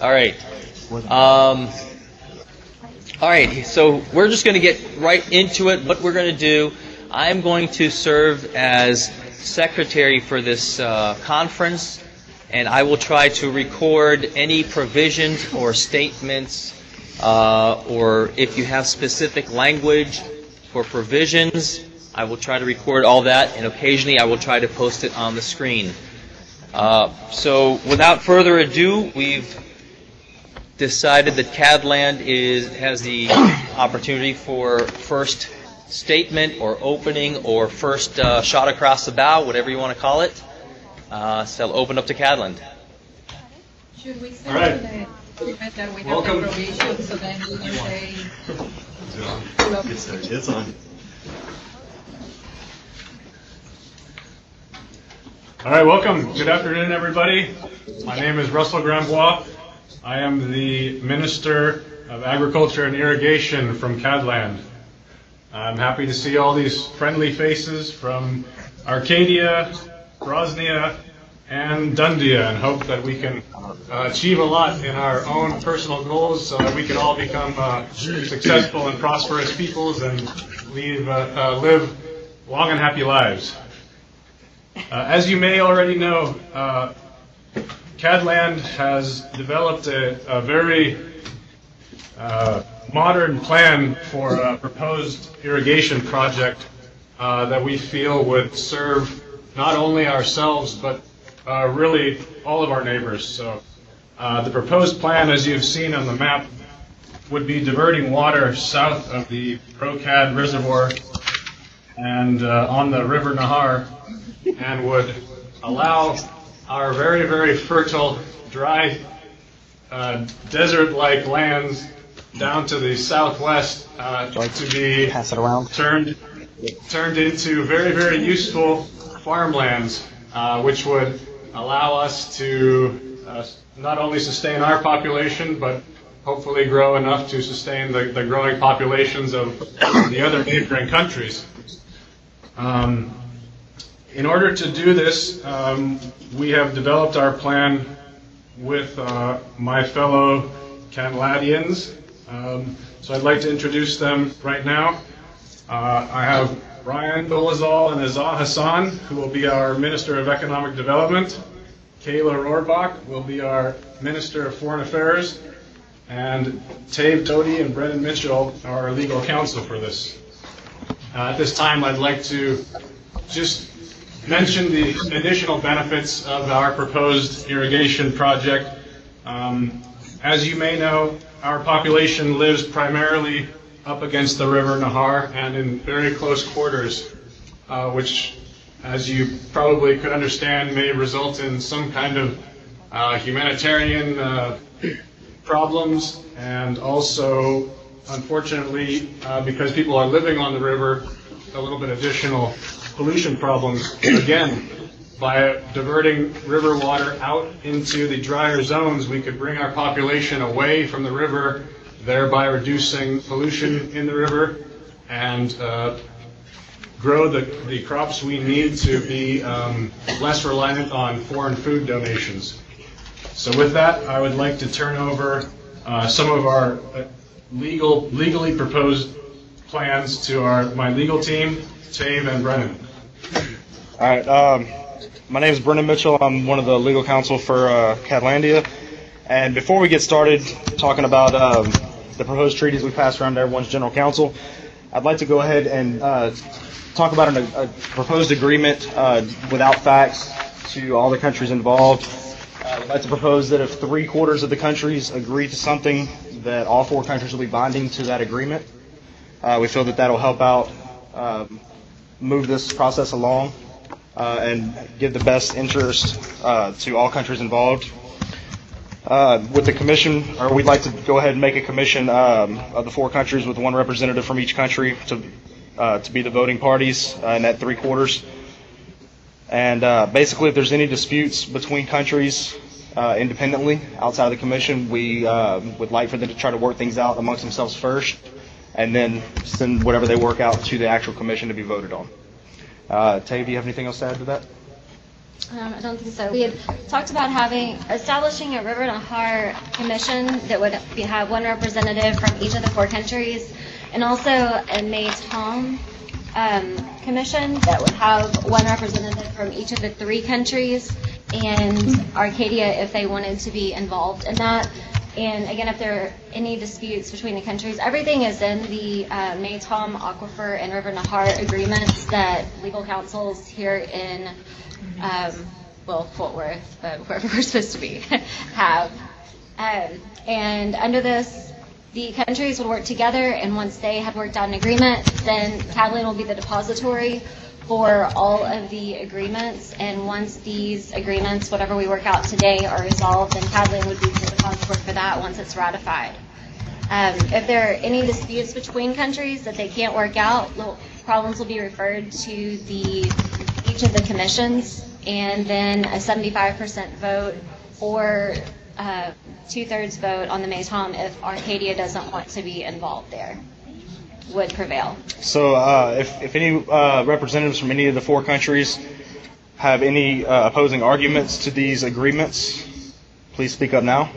All right. All right, so we're just going to get right into it. What we're going to do, I'm going to serve as secretary for this conference, and I will try to record any provisions or statements, or if you have specific language for provisions, I will try to record all that, and occasionally I will try to post it on the screen. So without further ado, we've decided that CADland has the opportunity for first statement or opening or first shot across the bow, whatever you want to call it. So I'll open up to CADland. Should we say All right. that we Welcome. have the provision, so then we can say... It's on. All right, welcome. Good afternoon, everybody. My name is Russell Grambois. I am the Minister of Agriculture and Irrigation from CADland. I'm happy to see all these friendly faces from Arcadia, Groznia, and Dundia, and hope that we can achieve a lot in our own personal goals so that we can all become successful and prosperous peoples and live long and happy lives. As you may already know, CADland has developed a very modern plan for a proposed irrigation project that we feel would serve not only ourselves but really all of our neighbors. So the proposed plan, as you've seen on the map, would be diverting water south of the Procad Reservoir and on the River Nahar, and would allow our very, very fertile, dry, desert-like lands down to the southwest to be turned into very, very useful farmlands, which would allow us to not only sustain our population, but hopefully grow enough to sustain the growing populations of the other neighboring countries. In order to do this, we have developed our plan with my fellow Canladians. So I'd like to introduce them right now. I have Brian Dolezal and Azah Hassan, who will be our Minister of Economic Development. Kayla Rohrbach will be our Minister of Foreign Affairs. And Tave Doty and Brennan Mitchell are our legal counsel for this. At this time, I'd like to just mention the additional benefits of our proposed irrigation project. As you may know, our population lives primarily up against the River Nahar and in very close quarters, which, as you probably could understand, may result in some kind of humanitarian problems, and also, unfortunately, because people are living on the river, a little bit additional pollution problems. Again, by diverting river water out into the drier zones, we could bring our population away from the river, thereby reducing pollution in the river and grow the crops we need to be less reliant on foreign food donations. So with that, I would like to turn over some of our legally proposed plans to my legal team, Tave and Brennan. All right. My name is Brennan Mitchell. I'm one of the legal counsel for CADlandia. And before we get started talking about the proposed treaties we passed around to everyone's general counsel, I'd like to go ahead and talk about a proposed agreement without facts to all the countries involved. I'd like to propose that if 3/4 of the countries agree to something, that all 4 countries will be binding to that agreement. We feel that that'll help out move this process along and give the best interest to all countries involved. With the commission, or we'd like to go ahead and make a commission of the 4 countries with 1 representative from each country to be the voting parties in that 3/4. And basically, if there's any disputes between countries independently outside of the commission, we would like for them to try to work things out amongst themselves first, and then send whatever they work out to the actual commission to be voted on. Tave, do you have anything else to add to that? I don't think so. We had talked about establishing a River Nahar commission that would have one representative from each of the 4 countries, and also a May-Tom commission that would have one representative from each of the 3 countries, and Arcadia if they wanted to be involved in that. And again, if there are any disputes between the countries, everything is in the May-Tom, Aquifer, and River Nahar agreements that legal counsels here in Fort Worth, but wherever we're supposed to be, have. And under this, the countries would work together, and once they have worked out an agreement, then Catalan will be the depository for all of the agreements. And once these agreements, whatever we work out today, are resolved, then Catalan would be the depository for that once it's ratified. If there are any disputes between countries that they can't work out, problems will be referred to each of the commissions, and then a 75% vote or 2/3 vote on the May-Tom if Arcadia doesn't want to be involved there would prevail. So if any representatives from any of the 4 countries have any opposing arguments to these agreements, please speak up now.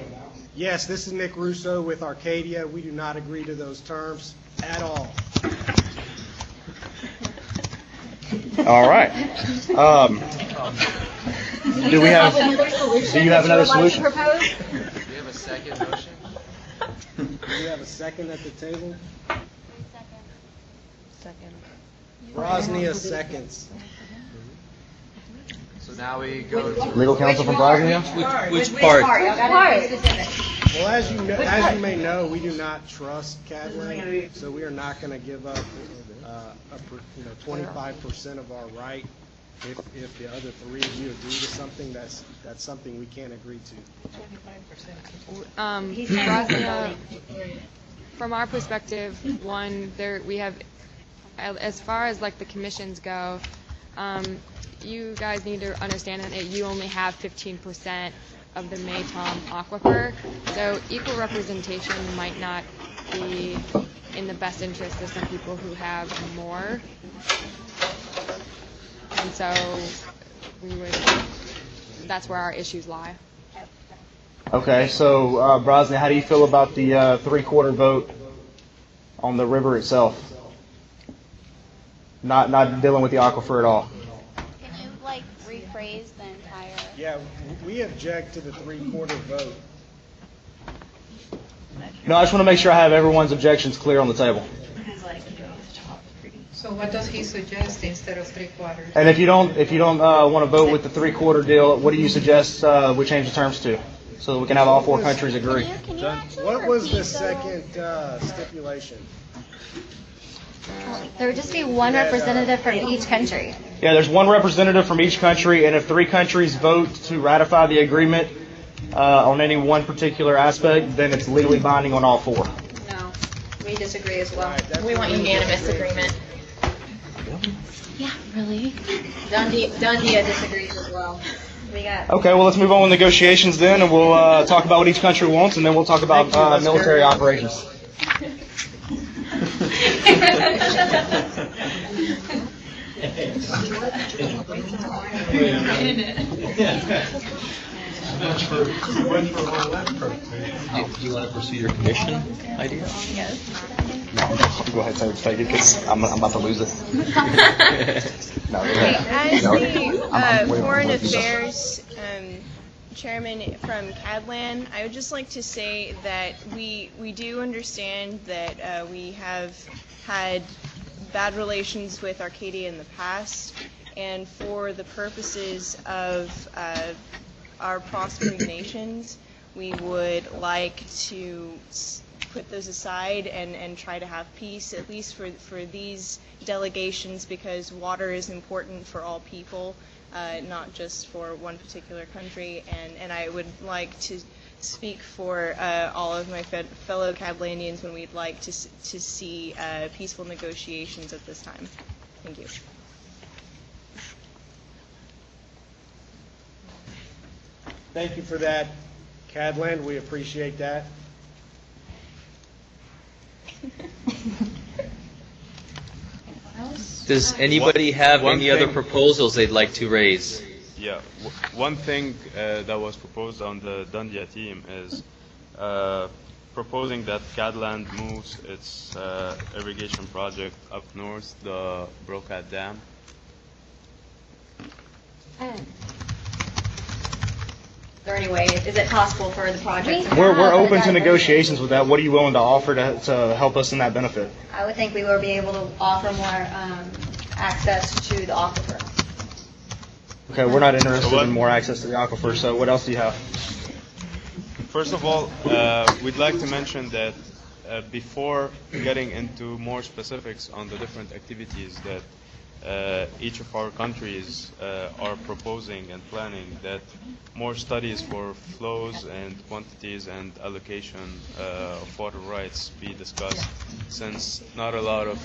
Yes, this is Nick Russo with Arcadia. We do not agree to those terms at all. All right. Do you have another solution? Do you have a second motion? Do we have a second at the table? Bosnia seconds. So now we go to Legal counsel from Bosnia? Which part? Well, as you may know, we do not trust Catalan, so we are not going to give up 25% of our right. If the other 3 of you agree to something, that's something we can't agree to. Bosnia, from our perspective, we have, as far as like the commissions go, you guys need to understand that you only have 15% of the May-Tom aquifer, so equal representation might not be in the best interest of some people who have more. And so that's where our issues lie. Okay, so Bosnia, how do you feel about the 3/4 vote on the river itself? Not dealing with the aquifer at all. Can you rephrase the entire? Yeah, we object to the 3/4 vote. No, I just want to make sure I have everyone's objections clear on the table. So what does he suggest instead of 3/4? And if you don't want to vote with the 3/4 deal, what do you suggest we change the terms to, so that we can have all 4 countries agree? Can you actually What was the repeat second stipulation? There would just be one representative from each country. Yeah, there's one representative from each country, and if 3 countries vote to ratify the agreement on any one particular aspect, then it's legally binding on all 4. No, we disagree as well. Right, We want unanimous agreement. Yeah, really? Dundia disagrees as well. We got. Okay, well, let's move on with negotiations then, and we'll talk about what each country wants, and then we'll talk about military operations. Do you want to pursue your commission idea? No, go ahead, say it, because I'm about to lose it. No, go ahead. As No, the wait, Foreign wait, Affairs Chairman from Catalan, I would just like to say that we do understand that we have had bad relations with Arcadia in the past, and for the purposes of our prospering nations, we would like to put those aside and try to have peace, at least for these delegations, because water is important for all people, not just for one particular country. And I would like to speak for all of my fellow Catalanians when we'd like to see peaceful negotiations at this time. Thank you. Thank you for that, Cadland. We appreciate that. Does anybody have any other proposals they'd like to raise? Yeah, one thing that was proposed on the Dundia team is proposing that Cadland moves its irrigation project up north, the Brocat Dam. Is there any way, is it possible for the project? to- We're open to negotiations with that. What are you willing to offer to help us in that benefit? I would think we will be able to offer more access to the aquifer. Okay, we're not interested in more access to the aquifer, so what else do you have? First of all, we'd like to mention that before getting into more specifics on the different activities that each of our countries are proposing and planning, that more studies for flows and quantities and allocation of water rights be discussed, since not a lot of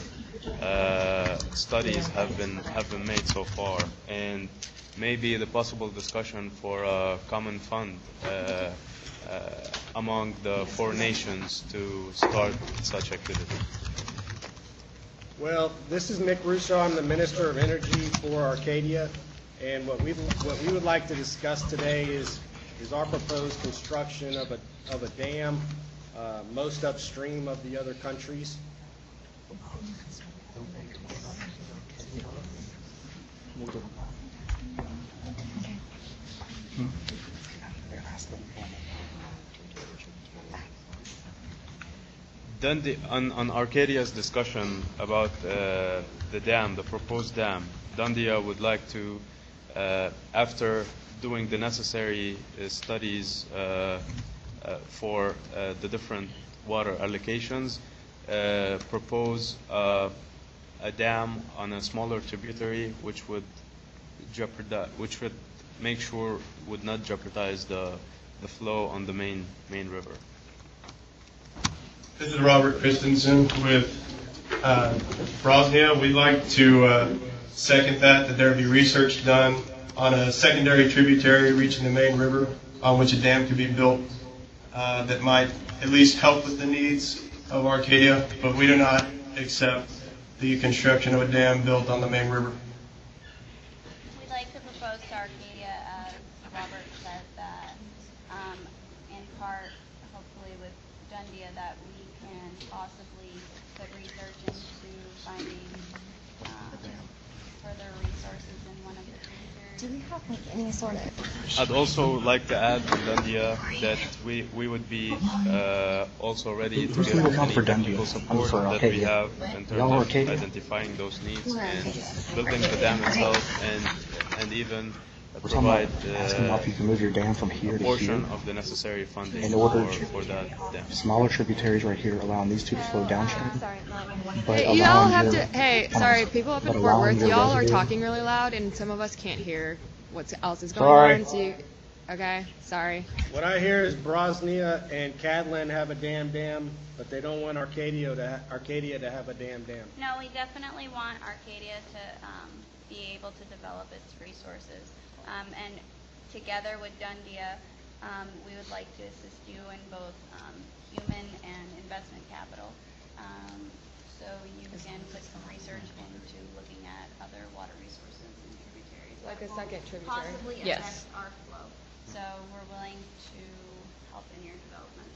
studies have been made so far, and maybe the possible discussion for a common fund among the 4 nations to start such activity. Well, this is Nick Russo. I'm the Minister of Energy for Arcadia, and what we would like to discuss today is our proposed construction of a dam most upstream of the other countries. Then on Arcadia's discussion about the dam, the proposed dam, Dundia would like to, after doing the necessary studies for the different water allocations, propose a dam on a smaller tributary, which would make sure would not jeopardize the flow on the main river. This is Robert Christensen with Bosnia. We'd like to second that there be research done on a secondary tributary reaching the main river on which a dam could be built that might at least help with the needs of Arcadia, but we do not accept the construction of a dam built on the main river. We'd like to propose to Arcadia, as Robert said, that in part, hopefully with Dundia, that we can possibly put research into finding further resources in one of the tributaries. Do we have like any sort of? I'd also like to add to Dundia that we would be also ready to give any technical support that we have in terms of identifying those needs and building the dam itself, and even provide if you can move your dam from here a to portion here of the necessary funding in order for that dam. Smaller tributaries right here, allowing these two to flow downstream. But Hey, y'all allowing have your- to. Hey, sorry, people up in but Fort allowing Worth, your y'all are residue- talking really loud, and some of us can't hear what else is going Sorry. on. So you, okay, sorry. What I hear is Bosnia and Cadland have a dam, but they don't want Arcadia to have a dam. No, we definitely want Arcadia to be able to develop its resources. And together with Dundia, we would like to assist you in both human and investment capital. So you can put some research into looking at other water resources and tributaries. Like a second tributary. Possibly Yes. affect our flow. So we're willing to help in your development.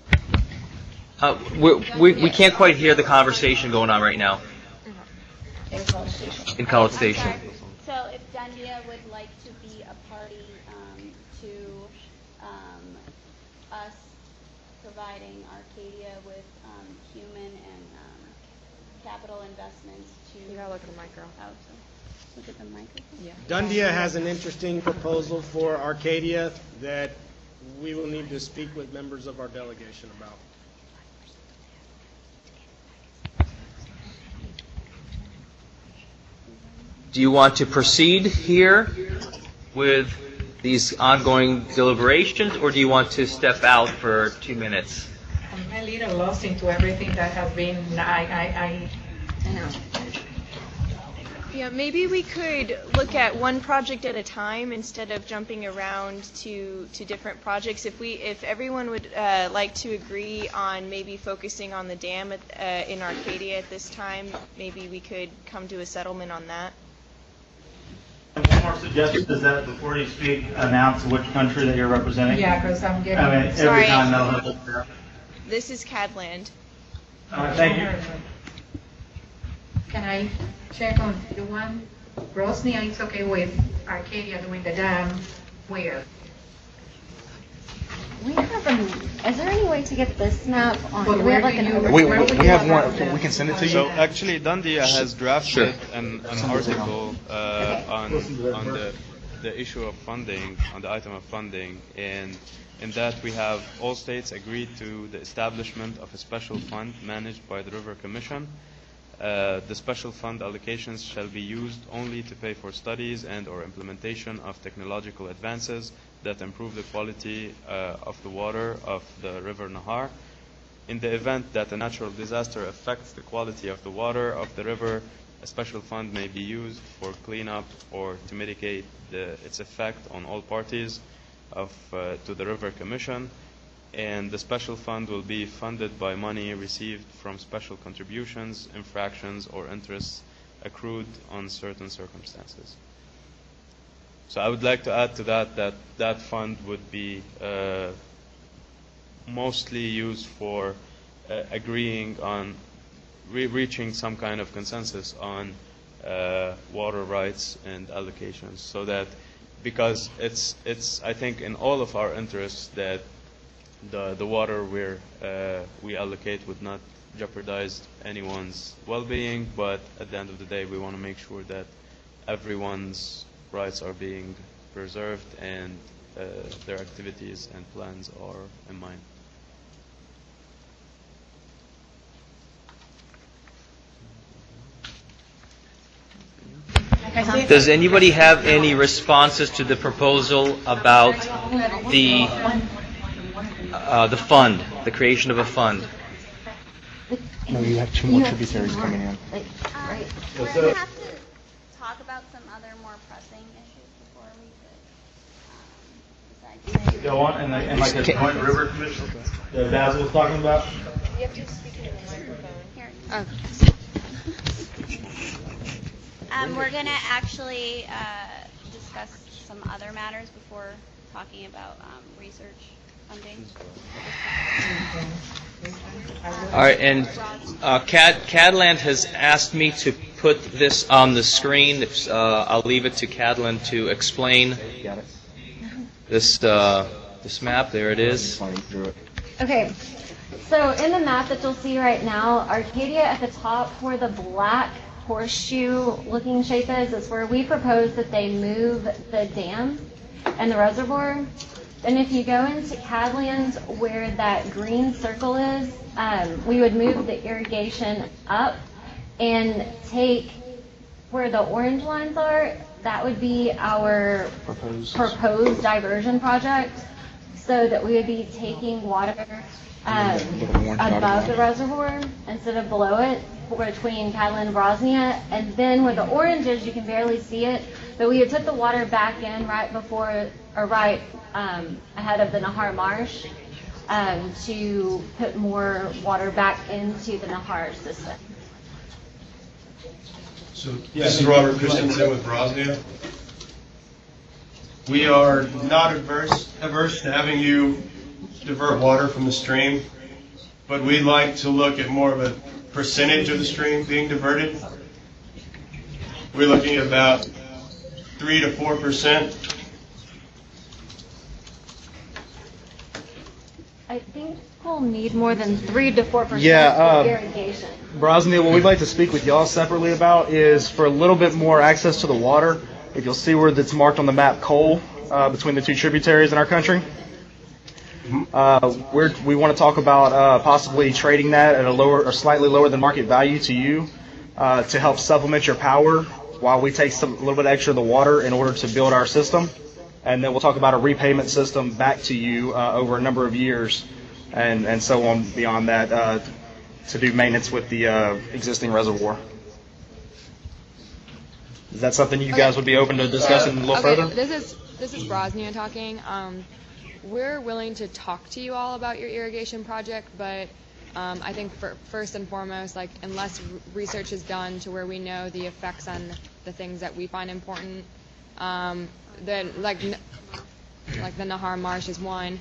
We can't quite hear the conversation going on right now in College Station. I'm sorry. So if Dundia would like to be a party to us providing Arcadia with human and capital investments to... You gotta look at the micro. Look at the microphone? Yeah. Dundia has an interesting proposal for Arcadia that we will need to speak with members of our delegation about. Do you want to proceed here with these ongoing deliberations, or do you want to step out for 2 minutes? I'm a little lost into everything that has been. I know. Yeah, maybe we could look at one project at a time instead of jumping around to different projects. If everyone would like to agree on maybe focusing on the dam in Arcadia at this time, maybe we could come to a settlement on that. One more more suggestions is that before you speak, announce which country that you're representing? Yeah, because I'm getting. I mean, Sorry. every time they'll have to. This is Cadland. All right, thank you. Can I check on the one? Rosnia is okay with Arcadia doing the dam where? We have is there any way to get this map on? But Do we have like where do an you- overview? We have one, we can send it to So you. actually, Dundia has drafted an article Okay. on the issue of funding, on the item of funding, and in that we have all states agreed to the establishment of a special fund managed by the River Commission. The special fund allocations shall be used only to pay for studies and or implementation of technological advances that improve the quality of the water of the River Nahar. In the event that a natural disaster affects the quality of the water of the river, a special fund may be used for cleanup or to mitigate its effect on all parties to the River Commission. And the special fund will be funded by money received from special contributions, infractions, or interests accrued on certain circumstances. So I would like to add to that fund would be mostly used for agreeing on reaching some kind of consensus on water rights and allocations, so that because it's I think in all of our interests that the water we allocate would not jeopardize anyone's well-being, but at the end of the day we want to make sure that everyone's rights are being preserved and their activities and plans are in mind. Does anybody have any responses to the proposal about the fund, the creation of a fund? No, you have two more tributaries coming in. Like, right. We're going to have to talk about some other more pressing issues before we could decide. Go on, and like the Joint River Commission that Basil was talking about? You have to speak into the microphone. Here. Oh. We're going to actually discuss some other matters before talking about research funding. All right, and Cadland has asked me to put this on the screen. I'll leave it to Cadland to explain Got it. this map. There it is. Okay, so in the map that you'll see right now, Arcadia at the top where the black horseshoe looking shape is where we propose that they move the dam and the reservoir. And if you go into Cadlands where that green circle is, we would move the irrigation up and take where the orange lines are, that would be our proposed diversion project, so that we would be taking water above the reservoir instead of below it, between Cadland and Brosnia. And then where the orange is, you can barely see it, but we had put the water back in right before, or right ahead of the Nahar Marsh, to put more water back into the Nahar system. So this is Robert Christensen with Brosnia. We are not averse to having you divert water from the stream, but we'd like to look at more of a percentage of the stream being diverted. We're looking at about 3 to 4%. I think we'll need more than 3 to 4% Yeah, for irrigation. Brosnia, what we'd like to speak with y'all separately about is for a little bit more access to the water. If you'll see where it's marked on the map, coal, between the two tributaries in our country. We want to talk about possibly trading that at a lower or slightly lower than market value to you to help supplement your power while we take a little bit extra of the water in order to build our system. And then we'll talk about a repayment system back to you over a number of years and so on beyond that to do maintenance with the existing reservoir. Is that something you guys would be open to discussing a little further? This is Brosnia talking. We're willing to talk to you all about your irrigation project, but I think first and foremost, like unless research is done to where we know the effects on the things that we find important, then like the Nahar Marsh is one.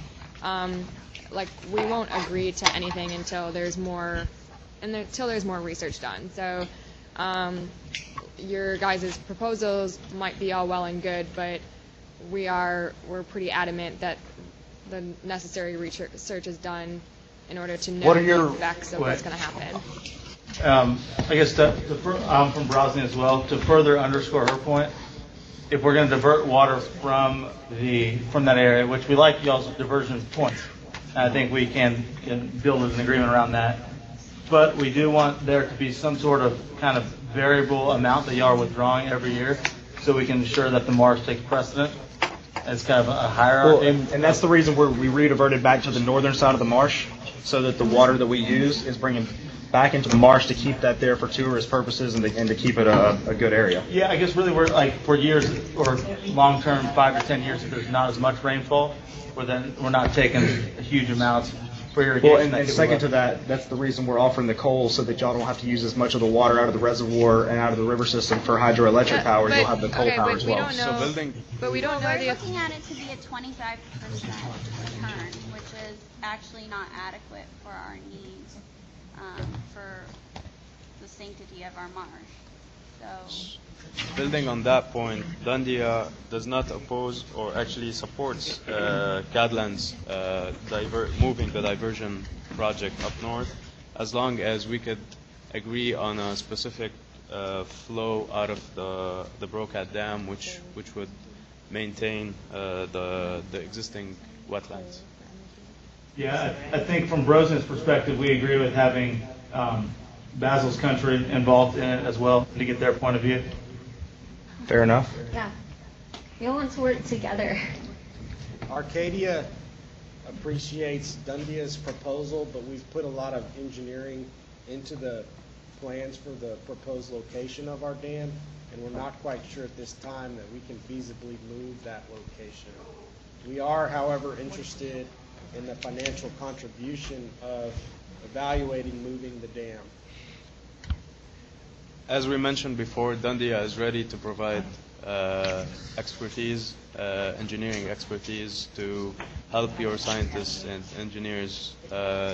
Like we won't agree to anything until there's more research done. So your guys' proposals might be all well and good, but we're pretty adamant that the necessary research is done in order to know the effects of what's going to happen. I guess I'm from Brosnan as well. To further underscore her point, if we're going to divert water from that area, which we like y'all's diversion points, I think we can build an agreement around that. But we do want there to be some sort of kind of variable amount that y'all are withdrawing every year, so we can ensure that the marsh takes precedent. It's kind of a hierarchy. Well, and that's the reason we re-diverted back to the northern side of the marsh, so that the water that we use is bringing back into the marsh to keep that there for tourist purposes and to keep it a good area. Yeah, I guess really we're like for years or long term, 5 to 10 years, if there's not as much rainfall, we're not taking huge amounts for irrigation. Well, and second to that, that's the reason we're offering the coal, so that y'all don't have to use as much of the water out of the reservoir and out of the river system for hydroelectric power. You'll have the coal power as well. But we don't know We're looking at it to be a 25% return, which is actually not adequate for our needs, for the sanctity of our marsh. So, building on that point, Dundia does not oppose or actually supports Cadland's moving the diversion project up north, as long as we could agree on a specific flow out of the Brokat Dam, which would maintain the existing wetlands. Yeah, I think from Brosnan's perspective, we agree with having Basil's country involved in it as well to get their point of view. Fair enough. Yeah. We all want to work together. Arcadia appreciates Dundia's proposal, but we've put a lot of engineering into the plans for the proposed location of our dam, and we're not quite sure at this time that we can feasibly move that location. We are, however, interested in the financial contribution of evaluating moving the dam. As we mentioned before, Dundia is ready to provide expertise, engineering expertise, to help your scientists and engineers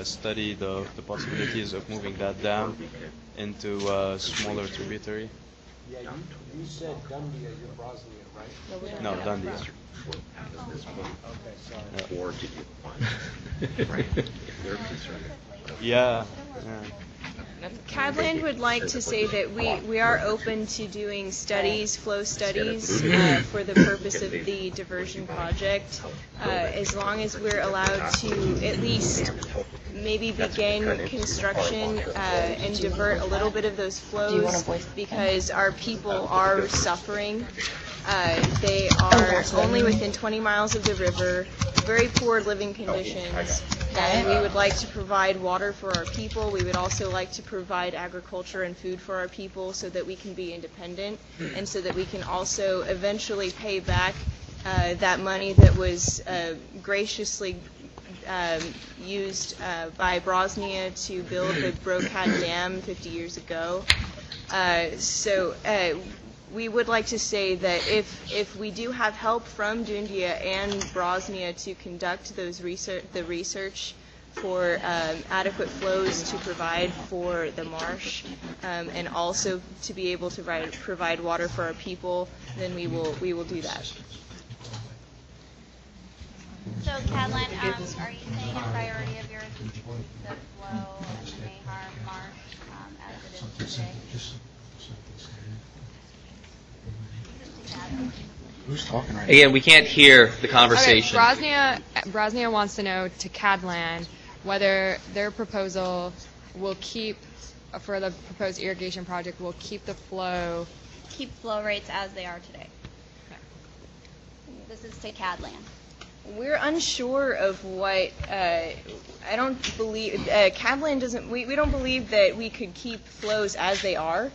study the possibilities of moving that dam into a smaller tributary. Yeah, you said Dundia, you're Brosnia, right? No, Dundia. Okay, sorry. Yeah. Cadland would like to say that we are open to doing studies, flow studies, for the purpose of the diversion project, as long as we're allowed to at least maybe begin construction and divert a little bit of those flows, because our people are suffering. They are only within 20 miles of the river, very poor living conditions, and we would like to provide water for our people. We would also like to provide agriculture and food for our people so that we can be independent, and so that we can also eventually pay back that money that was graciously used by Brosnia to build the Brokat Dam 50 years ago. We would like to say that if we do have help from Dundia and Brosnia to conduct the research for adequate flows to provide for the marsh, and also to be able to provide water for our people, then we will do that. So Cadland, are you saying a priority of yours is the flow in the Nahar Marsh as it is today? Who's talking right now? Again, we can't hear the conversation. Okay, Brosnia wants to know to Cadland whether their proposal will keep, for the proposed irrigation project, will keep the flow. Keep flow rates as they are today. Okay. This is to Cadland. We're unsure of what, I don't believe, Cadland doesn't, we don't believe that we could keep flows as they are.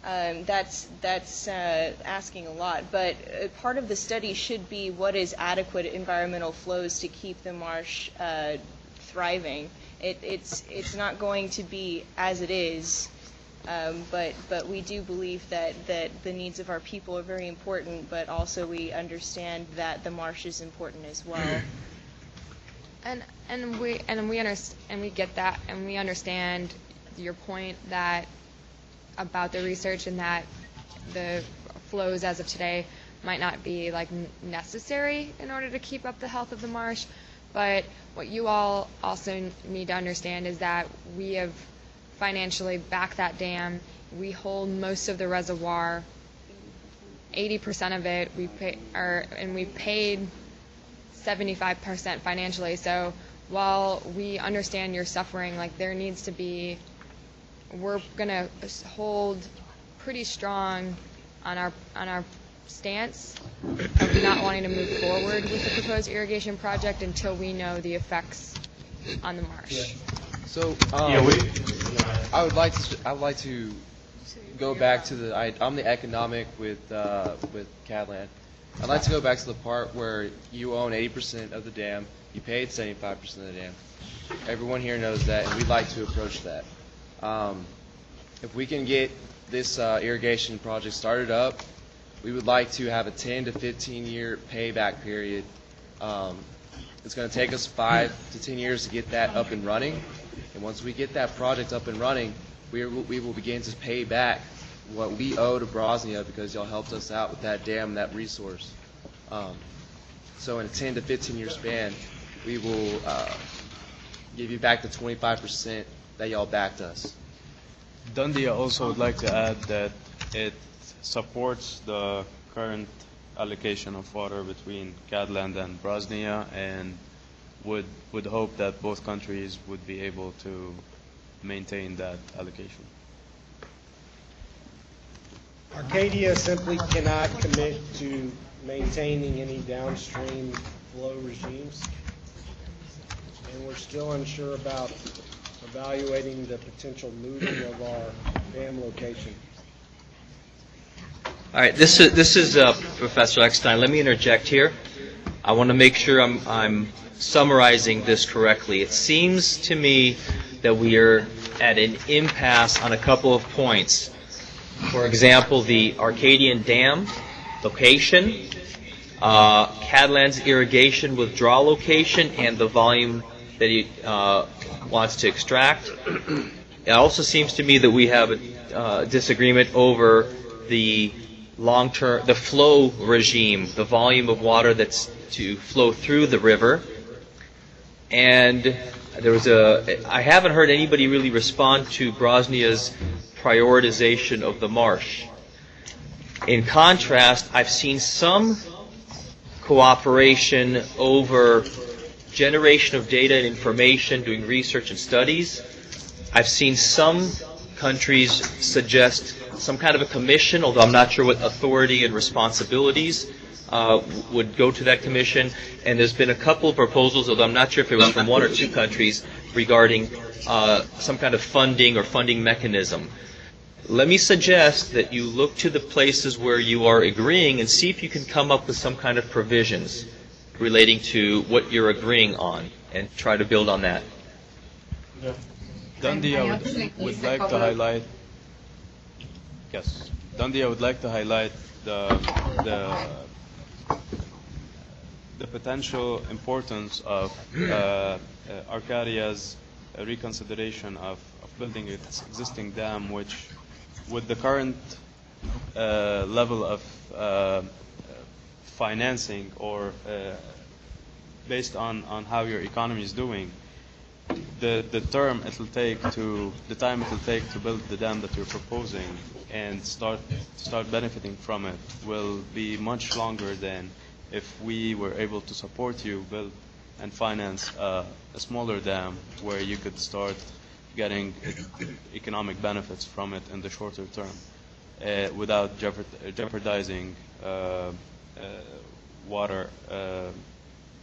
That's asking a lot, but part of the study should be what is adequate environmental flows to keep the marsh thriving. It's not going to be as it is. But we do believe that the needs of our people are very important, but also we understand that the marsh is important as well. And we get that, and we understand your point that about the research and that the flows as of today might not be like necessary in order to keep up the health of the marsh. But what you all also need to understand is that we have financially backed that dam. We hold most of the reservoir, 80% of it. We paid 75% financially. So while we understand your suffering, like there needs to be, we're gonna hold pretty strong on our stance of not wanting to move forward with the proposed irrigation project until we know the effects on the marsh. So I would like to go back to I'm the economic with Cadland. I'd like to go back to the part where you own 80% of the dam, you paid 75% of the dam. Everyone here knows that, and we'd like to approach that. If we can get this irrigation project started up, we would like to have a 10 to 15 year payback period. It's going to take us 5 to 10 years to get that up and running. And once we get that project up and running, we will begin to pay back what we owe to Bosnia because y'all helped us out with that dam and that resource. So in a 10 to 15 year span, we will give you back the 25% that y'all backed us. Dundee also would like to add that it supports the current allocation of water between Cadland and Bosnia, and would hope that both countries would be able to maintain that allocation. Arcadia simply cannot commit to maintaining any downstream flow regimes, and we're still unsure about evaluating the potential moving of our dam location. All right, this is Professor Eckstein. Let me interject here. I want to make sure I'm summarizing this correctly. It seems to me that we are at an impasse on a couple of points. For example, the Arcadian Dam location, Cadland's irrigation withdrawal location, and the volume that he wants to extract. It also seems to me that we have a disagreement over the long-term, the flow regime, the volume of water that's to flow through the river. And I haven't heard anybody really respond to Bosnia's prioritization of the marsh. In contrast, I've seen some cooperation over generation of data and information, doing research and studies. I've seen some countries suggest some kind of a commission, although I'm not sure what authority and responsibilities would go to that commission. And there's been a couple of proposals, although I'm not sure if it was from one or two countries, regarding some kind of funding or funding mechanism. Let me suggest that you look to the places where you are agreeing and see if you can come up with some kind of provisions relating to what you're agreeing on, and try to build on that. Yeah. Dundee, I would like to highlight. Yes, Dundee, I would like to highlight the potential importance of Arcadia's reconsideration of building its existing dam, which, with the current level of financing, or based on how your economy is doing, the time it will take to build the dam that you're proposing and start benefiting from it will be much longer than if we were able to support you build and finance a smaller dam where you could start getting economic benefits from it in the shorter term without jeopardizing water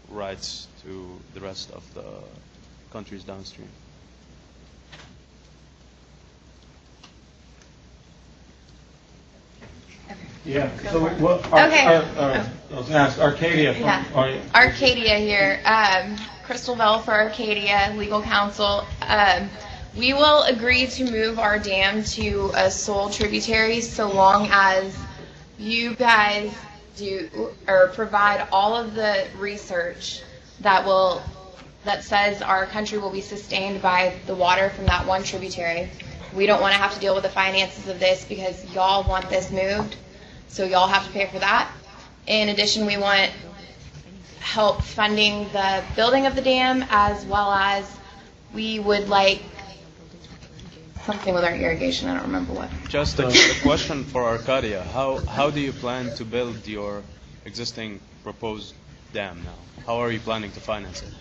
rights to the rest of the countries downstream. Yeah. So what? Okay. I was going to ask Arcadia. Arcadia here. Crystal Bell for Arcadia Legal Counsel. We will agree to move our dam to a sole tributary so long as you guys do or provide all of the research that says our country will be sustained by the water from that one tributary. We don't want to have to deal with the finances of this because y'all want this moved, so y'all have to pay for that. In addition, we want help funding the building of the dam, as well as we would like something with our irrigation. I don't remember what. Just a question for Arcadia. How do you plan to build your existing proposed dam now? How are you planning to finance it?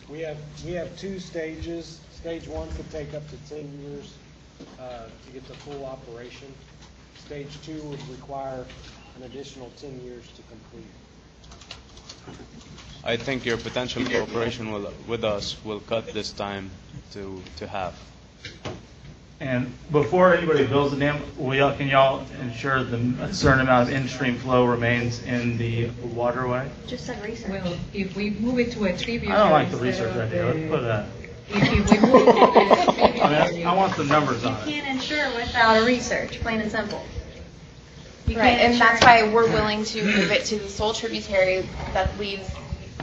We have 2 stages. Stage 1 could take up to 10 years to get to full operation. Stage 2 would require an additional 10 years to complete. I think your potential cooperation with us will cut this time to half. And before anybody builds the dam, can y'all ensure a certain amount of in-stream flow remains in the waterway? Just said research. Well, if we move it to a tributary. I don't like the instead research of idea. Let's put that. If we move it to a tributary. I want some numbers You on it. can't ensure without a research, plain and simple. You Right, can't and ensure- that's why we're willing to move it to the sole tributary that leaves,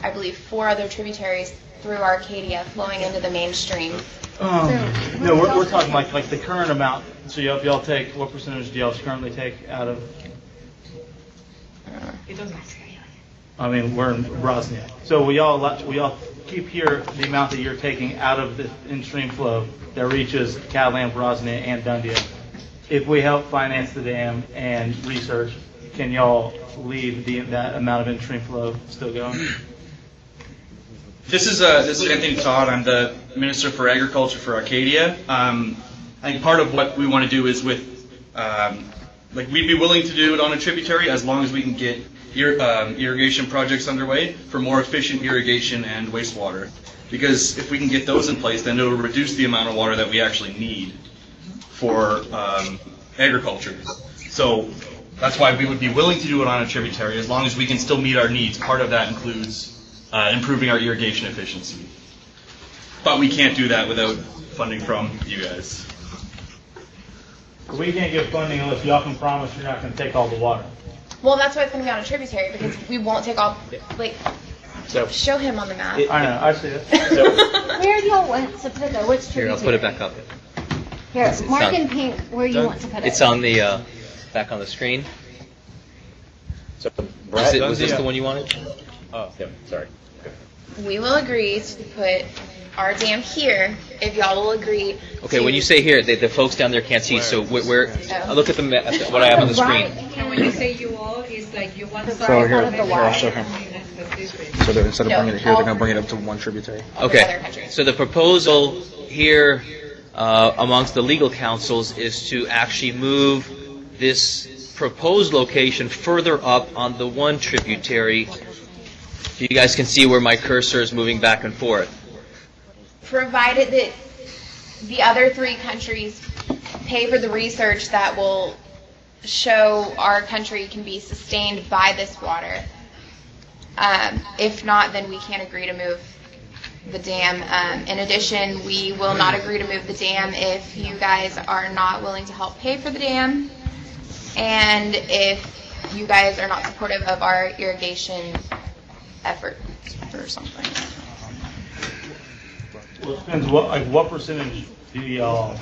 I believe, 4 other tributaries through Arcadia flowing into the mainstream. No, we're talking like the current amount. So if y'all take, what percentage do y'all currently take out of? It doesn't. I mean, we're in Bosnia. So we all keep here the amount that you're taking out of the in-stream flow that reaches Catalan, Bosnia, and Dundia. If we help finance the dam and research, can y'all leave that amount of in-stream flow still going? This is Anthony Todd. I'm the Minister for Agriculture for Arcadia. I think part of what we want to do is we'd be willing to do it on a tributary as long as we can get irrigation projects underway for more efficient irrigation and wastewater. Because if we can get those in place, then it will reduce the amount of water that we actually need for agriculture. So that's why we would be willing to do it on a tributary as long as we can still meet our needs. Part of that includes improving our irrigation efficiency. But we can't do that without funding from you guys. We can't get funding unless y'all can promise you're not going to take all the water. Well, that's why it's going to be on a tributary, because we won't take all, show him on the map. I know, I see it. Where do y'all want to put it? Which tributary? Here, I'll put it back up. Here, It's mark on- in pink where you want to put it. It's on the back on the screen. So, Was this the one you wanted? Oh, yeah, sorry. We will agree to put our dam here if y'all will agree. Okay, when you say here, the folks down there can't see. So where? Look at what I have on the screen. And when you say you all, it's like you want to. So here, I'll show him. So instead of bringing it here, they're going to bring it up to one tributary. Okay, so the proposal here amongst the legal counsels is to actually move this proposed location further up on the one tributary. You guys can see where my cursor is moving back and forth. Provided that the other 3 countries pay for the research that will show our country can be sustained by this water. If not, then we can't agree to move the dam. In addition, we will not agree to move the dam if you guys are not willing to help pay for the dam, and if you guys are not supportive of our irrigation effort or something. Well, it depends what percentage do y'all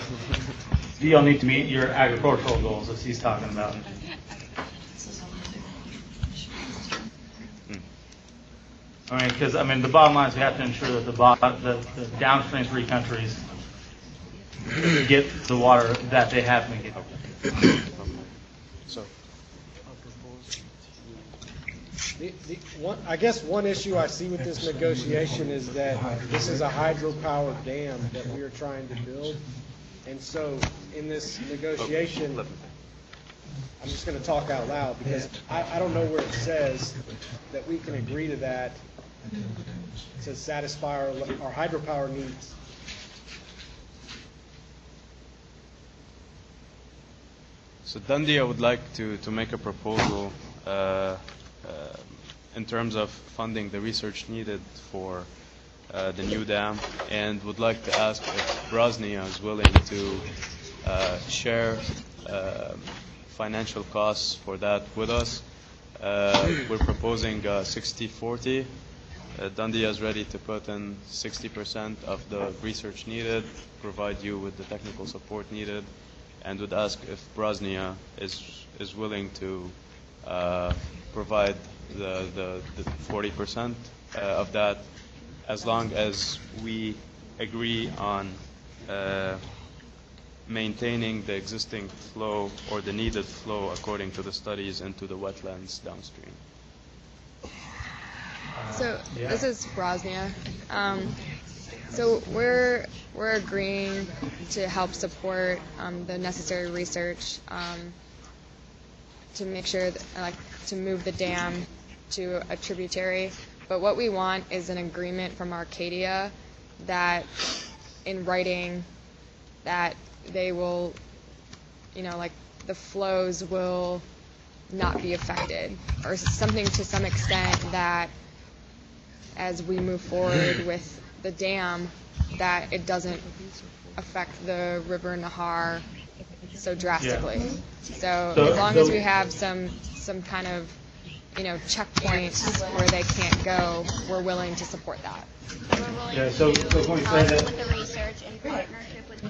need to meet your agricultural goals that he's talking about? I mean, because the bottom line is we have to ensure that the downstream 3 countries get the water that they have been getting. So, I guess one issue I see with this negotiation is that this is a hydropower dam that we are trying to build. And so in this negotiation, I'm just going to talk out loud because I don't know where it says that we can agree to that to satisfy our hydropower needs. So Dundia would like to make a proposal in terms of funding the research needed for the new dam, and would like to ask if Bosnia is willing to share financial costs for that with us. We're proposing 60-40. Dundee is ready to put in 60% of the research needed, provide you with the technical support needed, and would ask if Bosnia is willing to provide the 40% of that, as long as we agree on maintaining the existing flow or the needed flow according to the studies into the wetlands downstream. So this is Bosnia. So we're agreeing to help support the necessary research to make sure that, to move the dam to a tributary. But what we want is an agreement from Arcadia that, in writing, that they will, the flows will not be affected, or something to some extent that, as we move forward with the dam, that it doesn't affect the River Nahar so drastically. So as long as we have some kind of checkpoints where they can't go, we're willing to support that. We're willing Yeah, so to can we say process that- with the research in partnership with